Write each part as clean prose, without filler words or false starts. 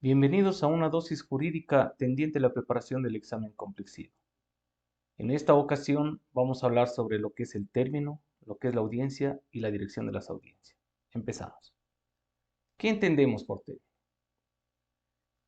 Bienvenidos a una dosis jurídica tendiente a la preparación del examen complexivo. En esta ocasión vamos a hablar sobre lo que es el término, lo que es la audiencia y la dirección de las audiencias. Empezamos. ¿Qué entendemos por término?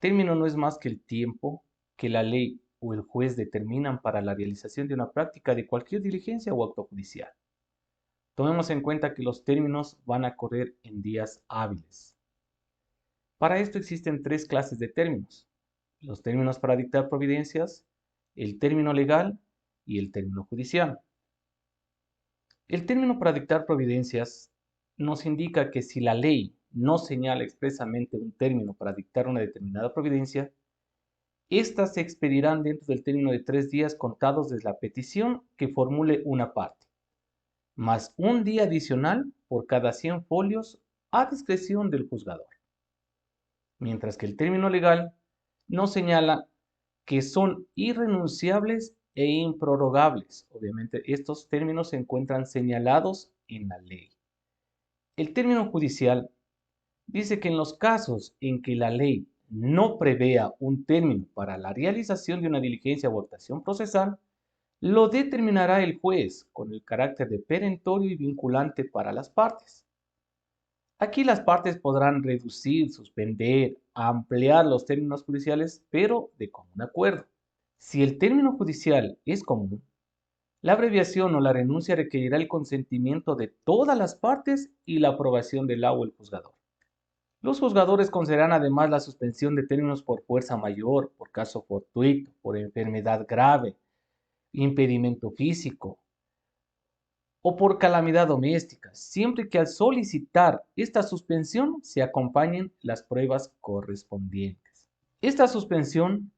Término no es más que el tiempo que la ley o el juez determinan para la realización de una práctica de cualquier diligencia o acto judicial. Tomemos en cuenta que los términos van a correr en días hábiles. Para esto existen tres clases de términos: los términos para dictar providencias, el término legal y el término judicial. El término para dictar providencias nos indica que si la ley no señala expresamente un término para dictar una determinada providencia, éstas se expedirán dentro del término de 3 días contados desde la petición que formule una parte, más un día adicional por cada 100 folios a discreción del juzgador. Mientras que el término legal nos señala que son irrenunciables e improrrogables. Obviamente, estos términos se encuentran señalados en la ley. El término judicial dice que en los casos en que la ley no prevea un término para la realización de una diligencia o actuación procesal, lo determinará el juez con el carácter de perentorio y vinculante para las partes. Aquí las partes podrán reducir, suspender, ampliar los términos judiciales, pero de común acuerdo. Si el término judicial es común, la abreviación o la renuncia requerirá el consentimiento de todas las partes y la aprobación del la o el juzgador. Los juzgadores concederán además la suspensión de términos por fuerza mayor, por caso fortuito, por enfermedad grave, impedimento físico o por calamidad doméstica, siempre que al solicitar esta suspensión se acompañen las pruebas correspondientes. Esta suspensión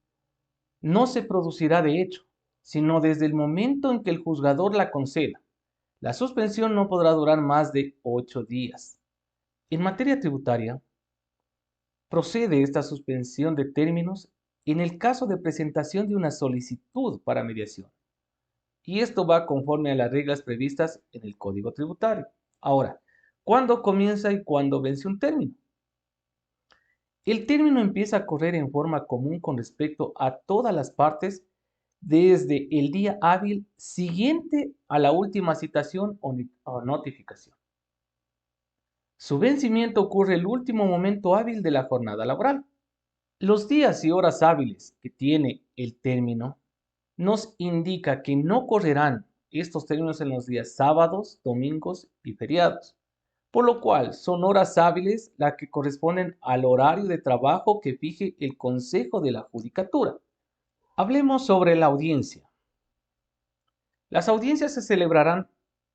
no se producirá de hecho, sino desde el momento en que el juzgador la conceda. La suspensión no podrá durar más de 8 días. En materia tributaria, procede esta suspensión de términos en el caso de presentación de una solicitud para mediación. Y esto va conforme a las reglas previstas en el Código Tributario. Ahora, ¿cuándo comienza y cuándo vence un término? El término empieza a correr en forma común con respecto a todas las partes desde el día hábil siguiente a la última citación o notificación. Su vencimiento ocurre el último momento hábil de la jornada laboral. Los días y horas hábiles que tiene el término nos indica que no correrán estos términos en los días sábados, domingos y feriados, por lo cual son horas hábiles las que corresponden al horario de trabajo que fije el Consejo de la Judicatura. Hablemos sobre la audiencia. Las audiencias se celebrarán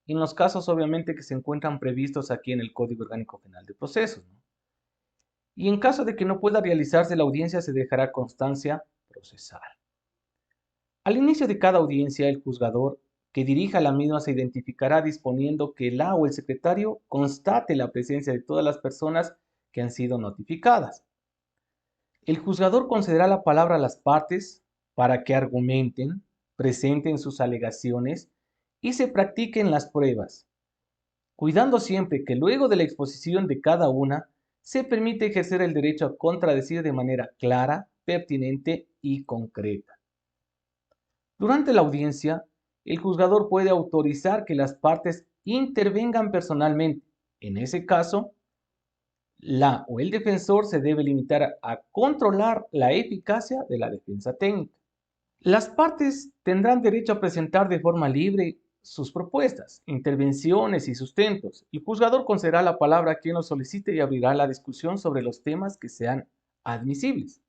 en los casos obviamente que se encuentran previstos aquí en el Código Orgánico Penal de Procesos, ¿no? Y en caso de que no pueda realizarse la audiencia se dejará constancia procesal. Al inicio de cada audiencia, el juzgador que dirija la misma se identificará disponiendo que la o el secretario constate la presencia de todas las personas que han sido notificadas. El juzgador concederá la palabra a las partes para que argumenten, presenten sus alegaciones y se practiquen las pruebas, cuidando siempre que luego de la exposición de cada una se permite ejercer el derecho a contradecir de manera clara, pertinente y concreta. Durante la audiencia, el juzgador puede autorizar que las partes intervengan personalmente. En ese caso, la o el defensor se debe limitar a controlar la eficacia de la defensa técnica. Las partes tendrán derecho a presentar de forma libre sus propuestas, intervenciones y sustentos. El juzgador concederá la palabra a quien lo solicite y abrirá la discusión sobre los temas que sean admisibles.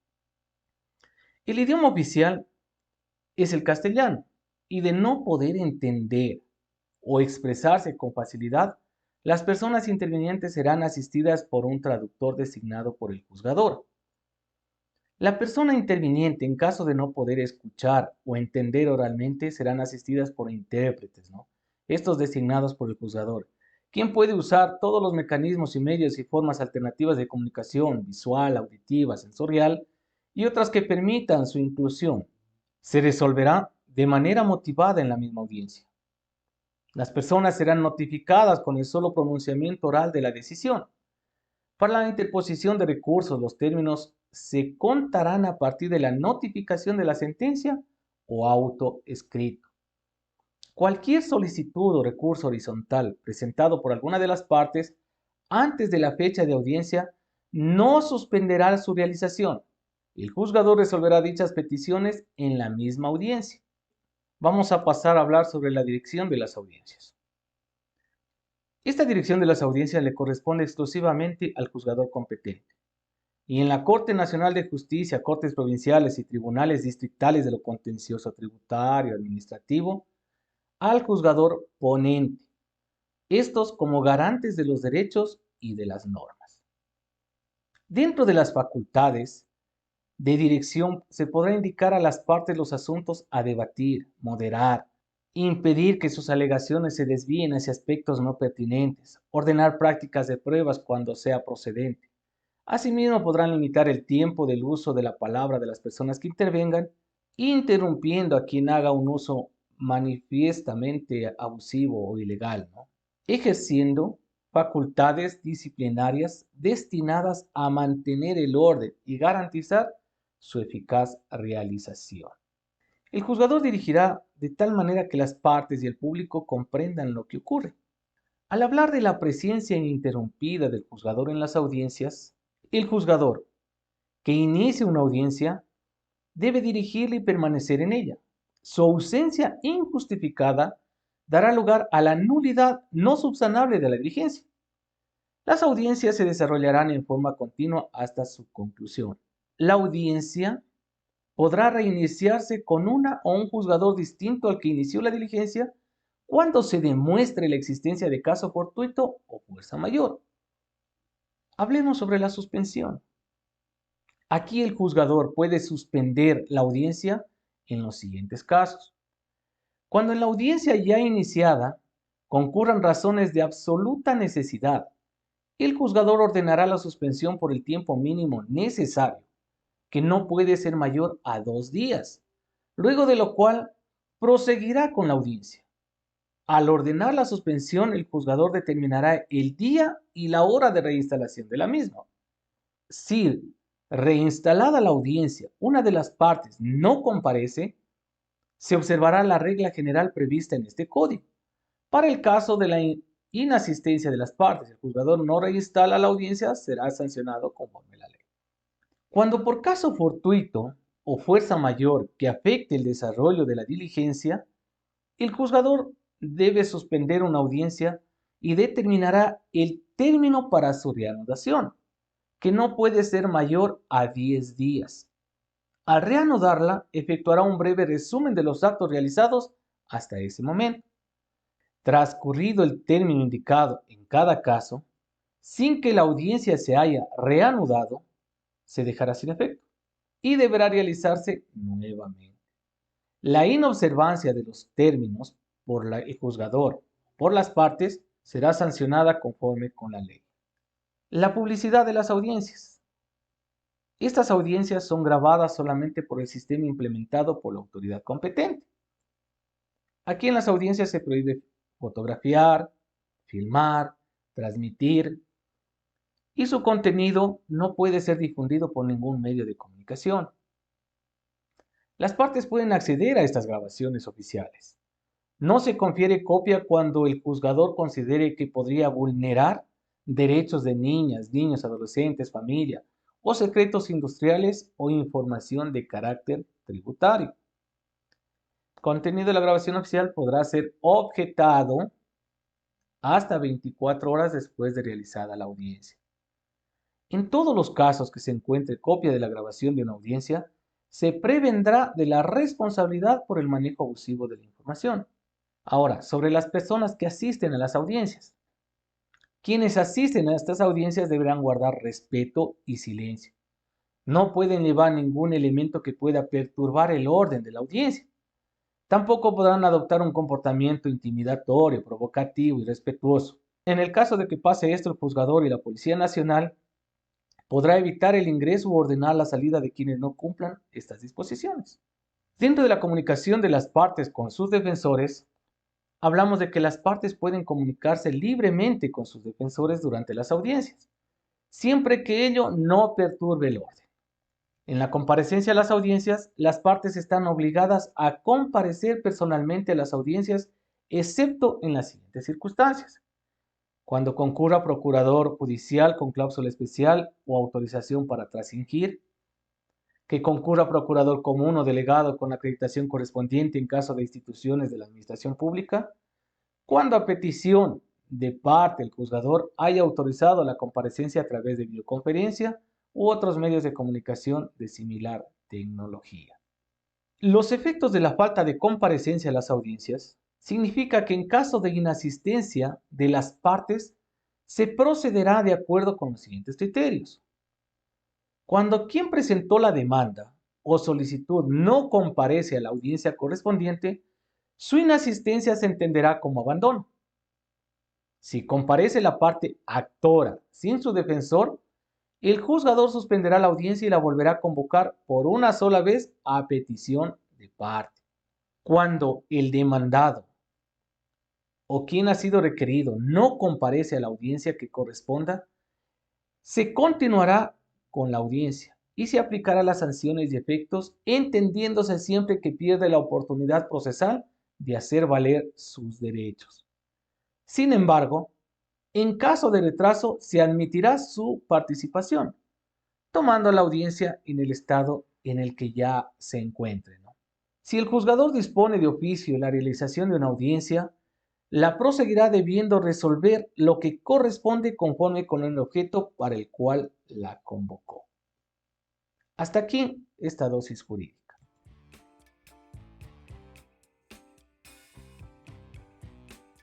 El idioma oficial es el castellano y de no poder entender o expresarse con facilidad, las personas intervinientes serán asistidas por un traductor designado por el juzgador. La persona interviniente, en caso de no poder escuchar o entender oralmente, serán asistidas por intérpretes, ¿no? Estos designados por el juzgador, quien puede usar todos los mecanismos y medios y formas alternativas de comunicación visual, auditiva, sensorial y otras que permitan su inclusión. Se resolverá de manera motivada en la misma audiencia. Las personas serán notificadas con el solo pronunciamiento oral de la decisión. Para la interposición de recursos, los términos se contarán a partir de la notificación de la sentencia o auto escrito. Cualquier solicitud o recurso horizontal presentado por alguna de las partes antes de la fecha de audiencia no suspenderá su realización. El juzgador resolverá dichas peticiones en la misma audiencia. Vamos a pasar a hablar sobre la dirección de las audiencias. Esta dirección de las audiencias le corresponde exclusivamente al juzgador competente. Y en la Corte Nacional de Justicia, Cortes Provinciales y Tribunales Distritales de lo Contencioso Tributario Administrativo, al juzgador ponente, estos como garantes de los derechos y de las normas. Dentro de las facultades de dirección se podrá indicar a las partes los asuntos a debatir, moderar, impedir que sus alegaciones se desvíen hacia aspectos no pertinentes, ordenar prácticas de pruebas cuando sea procedente. Asimismo, podrán limitar el tiempo del uso de la palabra de las personas que intervengan, interrumpiendo a quien haga un uso manifiestamente abusivo o ilegal, ¿no? Ejerciendo facultades disciplinarias destinadas a mantener el orden y garantizar su eficaz realización. El juzgador dirigirá de tal manera que las partes y el público comprendan lo que ocurre. Al hablar de la presencia ininterrumpida del juzgador en las audiencias, el juzgador que inicie una audiencia debe dirigirla y permanecer en ella. Su ausencia injustificada dará lugar a la nulidad no subsanable de la diligencia. Las audiencias se desarrollarán en forma continua hasta su conclusión. La audiencia podrá reiniciarse con una o un juzgador distinto al que inició la diligencia cuando se demuestre la existencia de caso fortuito o fuerza mayor. Hablemos sobre la suspensión. Aquí el juzgador puede suspender la audiencia en los siguientes casos. Cuando en la audiencia ya iniciada concurran razones de absoluta necesidad, el juzgador ordenará la suspensión por el tiempo mínimo necesario, que no puede ser mayor a 2 días, luego de lo cual proseguirá con la audiencia. Al ordenar la suspensión, el juzgador determinará el día y la hora de reinstalación de la misma. Si reinstalada la audiencia, una de las partes no comparece, se observará la regla general prevista en este código. Para el caso de la inasistencia de las partes, el juzgador no reinstala la audiencia, será sancionado conforme la ley. Cuando por caso fortuito o fuerza mayor que afecte el desarrollo de la diligencia, el juzgador debe suspender una audiencia y determinará el término para su reanudación, que no puede ser mayor a 10 días. Al reanudarla, efectuará un breve resumen de los actos realizados hasta ese momento. Transcurrido el término indicado en cada caso, sin que la audiencia se haya reanudado, se dejará sin efecto y deberá realizarse nuevamente. La inobservancia de los términos por el juzgador por las partes será sancionada conforme con la ley. La publicidad de las audiencias. Estas audiencias son grabadas solamente por el sistema implementado por la autoridad competente. Aquí en las audiencias se prohíbe fotografiar, filmar, transmitir y su contenido no puede ser difundido por ningún medio de comunicación. Las partes pueden acceder a estas grabaciones oficiales. No se confiere copia cuando el juzgador considere que podría vulnerar derechos de niñas, niños, adolescentes, familia o secretos industriales o información de carácter tributario. El contenido de la grabación oficial podrá ser objetado hasta 24 horas después de realizada la audiencia. En todos los casos que se encuentre copia de la grabación de una audiencia, se prevendrá de la responsabilidad por el manejo abusivo de la información. Ahora, sobre las personas que asisten a las audiencias. Quienes asisten a estas audiencias deberán guardar respeto y silencio. No pueden llevar ningún elemento que pueda perturbar el orden de la audiencia. Tampoco podrán adoptar un comportamiento intimidatorio, provocativo y irrespetuoso. En el caso de que pase esto, el juzgador y la Policía Nacional podrá evitar el ingreso u ordenar la salida de quienes no cumplan estas disposiciones. Dentro de la comunicación de las partes con sus defensores, hablamos de que las partes pueden comunicarse libremente con sus defensores durante las audiencias. siempre que ello no perturbe el orden. En la comparecencia a las audiencias, las partes están obligadas a comparecer personalmente a las audiencias, excepto en las siguientes circunstancias: cuando concurra procurador judicial con cláusula especial o autorización para trasingir, que concurra procurador común o delegado con acreditación correspondiente en caso de instituciones de la administración pública, cuando a petición de parte el juzgador haya autorizado la comparecencia a través de videoconferencia u otros medios de comunicación de similar tecnología. Los efectos de la falta de comparecencia a las audiencias significa que en caso de inasistencia de las partes se procederá de acuerdo con los siguientes criterios. Cuando quien presentó la demanda o solicitud no comparece a la audiencia correspondiente, su inasistencia se entenderá como abandono. Si comparece la parte actora sin su defensor, el juzgador suspenderá la audiencia y la volverá a convocar por una sola vez a petición de parte. Cuando el demandado o quien ha sido requerido no comparece a la audiencia que corresponda, se continuará con la audiencia y se aplicará las sanciones y efectos, entendiéndose siempre que pierde la oportunidad procesal de hacer valer sus derechos. Sin embargo, en caso de retraso, se admitirá su participación, tomando la audiencia en el estado en el que ya se encuentre, ¿no? Si el juzgador dispone de oficio en la realización de una audiencia, la proseguirá debiendo resolver lo que corresponde conforme con el objeto para el cual la convocó. Hasta aquí esta dosis jurídica.